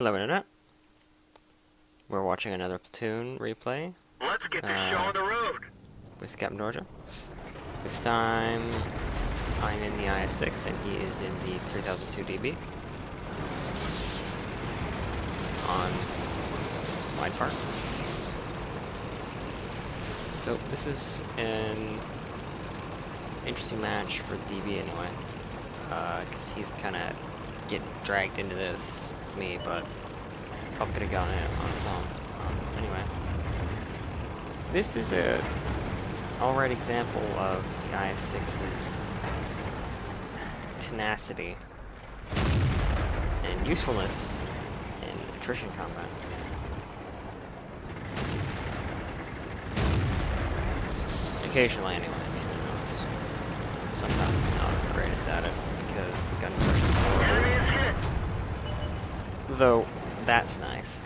Hello Internet. We're watching another platoon replay. Let's get this show on the road. With Captain Dorja. This time I'm in the IS-6 and he is in the 3002 DB on Widepark. So this is an interesting match for DB anyway, because he's kind of getting dragged into this with me, but probably could have gotten it on his own. Anyway, this is a alright example of the IS-6's tenacity and usefulness in attrition combat. Occasionally, anyway. I mean, it's sometimes not the greatest at it because the gun attrition is horrible. Though that's nice.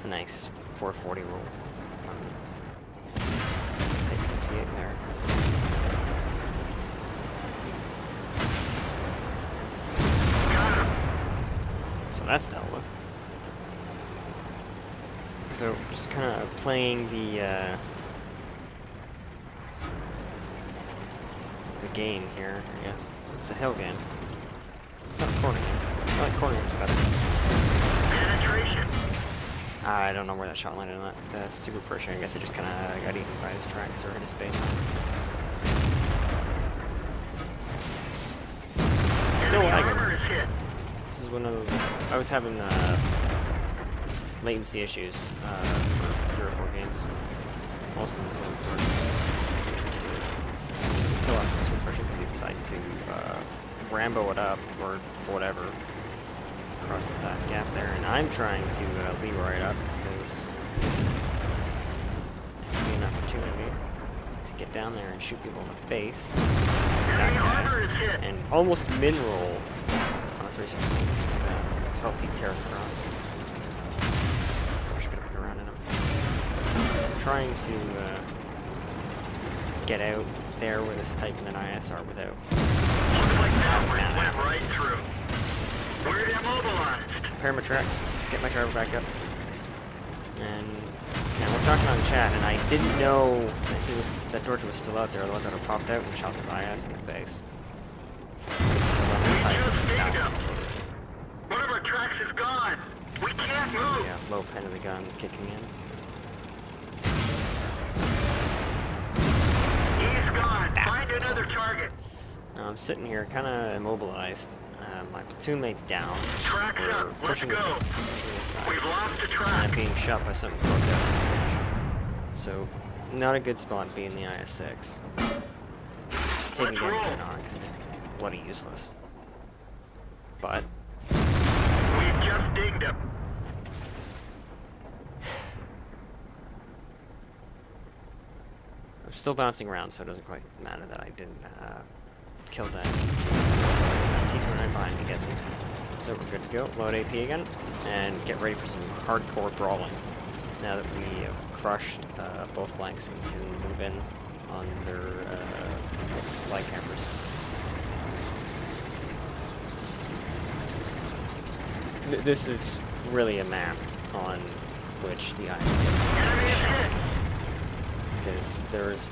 A nice 440 rule. Take 58 there. So that's dealt with. So just kind of playing the game here, I guess. It's a hill game. It's not a corner game. I like corner games better. Penetration. I don't know where that shot landed on that. The super Pershing, I guess it just kind of got eaten by his tracks or his space. Still lagging. This is one of the... I was having latency issues for 3 or 4 games. Most of them kill off the super Pershing because he decides to Rambo it up or whatever across that gap there, and I'm trying to Leroy it up because I see an opportunity to get down there and shoot people in the face. And almost min-roll on a 360, just do that. 12 teeth tears across. I wish I could have put around in him. I'm trying to get out there where this Type and then IS are without. Looks like that went right through. We're immobilized. Prepare my track, get my driver back up. And yeah, we're talking on chat, and I didn't know that Dorja was still out there, otherwise I would have popped out and shot this IS in the face. One of our tracks is gone. We can't move. Yeah, low pen of the gun kicking in. He's gone. Find another target. Now I'm sitting here kind of immobilized. My platoon mate's down. Tracks We're up. Let's pushing go. this side. We've lost a And track. I'm being shot by something close down. So, not a good spot being the IS-6. Taking Let's roll. gun on because it's bloody useless. But We've just dinged him. I'm still bouncing around, so it doesn't quite matter that I didn't kill that T-29 behind me gets him. So we're good to go. Load AP again, and get ready for some hardcore brawling. Now that we have crushed both flanks and can move in on their flag campers. This is really a map on which the IS-6 is shot. Because there's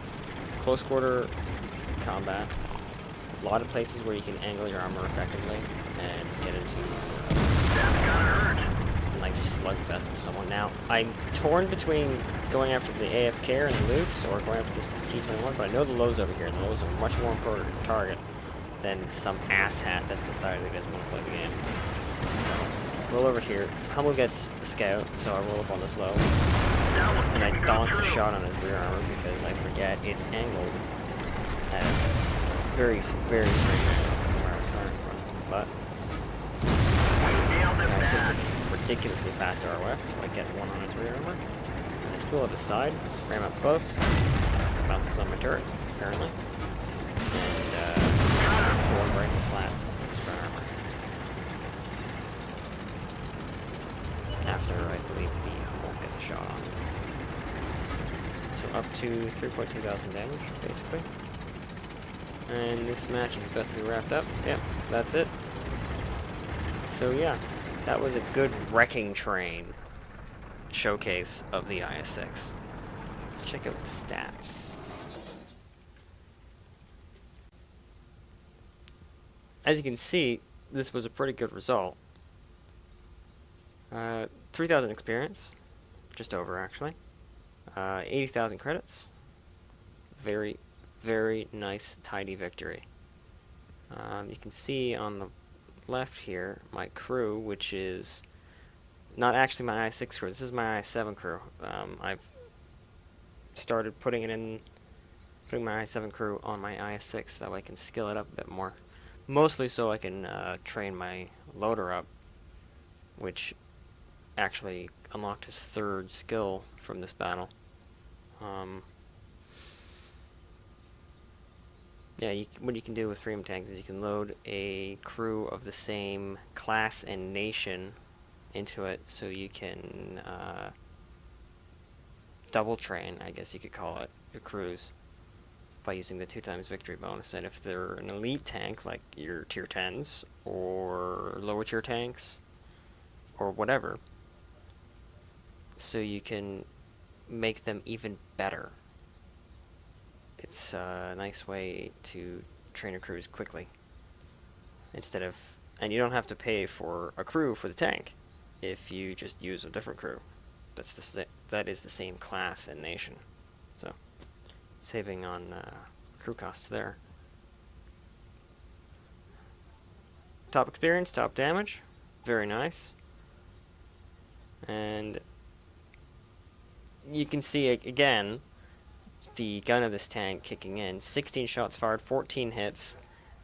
close quarter combat, a lot of places where you can angle your armor effectively and get into like slugfest with someone. Now, I'm torn between going after the AFK and the Lukes or going after this T-21, but I know the lows over here, and the lows are much more important target than some asshat that's decided he doesn't want to play the game. So, roll over here. Hummel gets the scout, so I roll up on this low. And I donk the shot on his rear armor because I forget it's angled at a very, very straight angle from where I was firing from. But the IS-6 is a ridiculously fast ROF, so I get one on his rear armor. And I still have his side, ram up close, bounces on my turret, apparently. And pull him right in the flat of his front armor. After, I believe, the Hummel gets a shot on. So up to 3.2 thousand damage, basically. And this match is about to be wrapped up. Yep, that's it. So yeah, That was a good wrecking train showcase of the IS-6. Let's check out the stats. As you can see, this was a pretty good result. 3,000 experience, just over actually. 80,000 credits. Very, very nice, tidy victory. You can see on the left here my crew, which is not actually my IS-6 crew. This is my IS-7 crew. I've started putting my IS-7 crew on my IS-6, that way I can skill it up a bit more. Mostly so I can train my loader up, which actually unlocked his 3rd skill from this battle. Yeah, what you can do with freedom tanks is you can load a crew of the same class and nation into it, so you can double train, I guess you could call it, your crews by using the 2x victory bonus. And if they're an elite tank, like your tier 10s or lower tier tanks or whatever, so you can make them even better. It's a nice way to train your crews quickly. And you don't have to pay for a crew for the tank if you just use a different crew. That is the same class and nation. So, saving on crew costs there. Top experience, top damage, very nice. And you can see again the gun of this tank kicking in. 16 shots fired, 14 hits,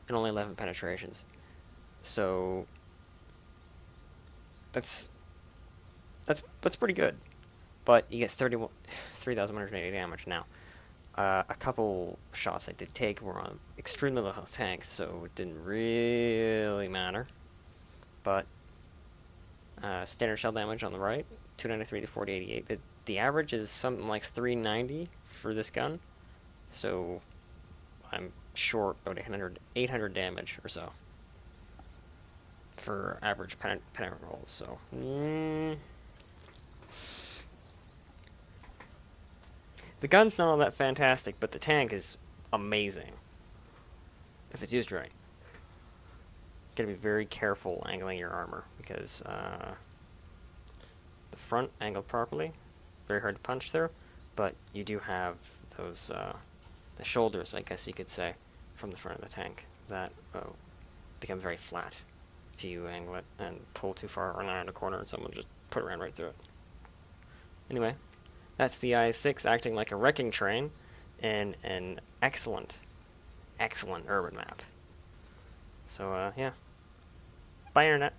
and only 11 penetrations. So that's pretty good. But you get 3,180 damage now. A couple shots I did take were on extremely low health tanks, so it didn't really matter. But standard shell damage on the right, 293 to 4088. The average is something like 390 for this gun, so I'm short about 800 damage or so for average pennant rolls. So the gun's not all that fantastic, but the tank is amazing if it's used right. Gotta be very careful angling your armor, because the front angled properly, very hard to punch through, but you do have those the shoulders, I guess you could say, from the front of the tank that become very flat if you angle it and pull too far around a corner and someone just put it around right through it. Anyway, that's the IS-6 acting like a wrecking train in an excellent urban map. So yeah, bye internet.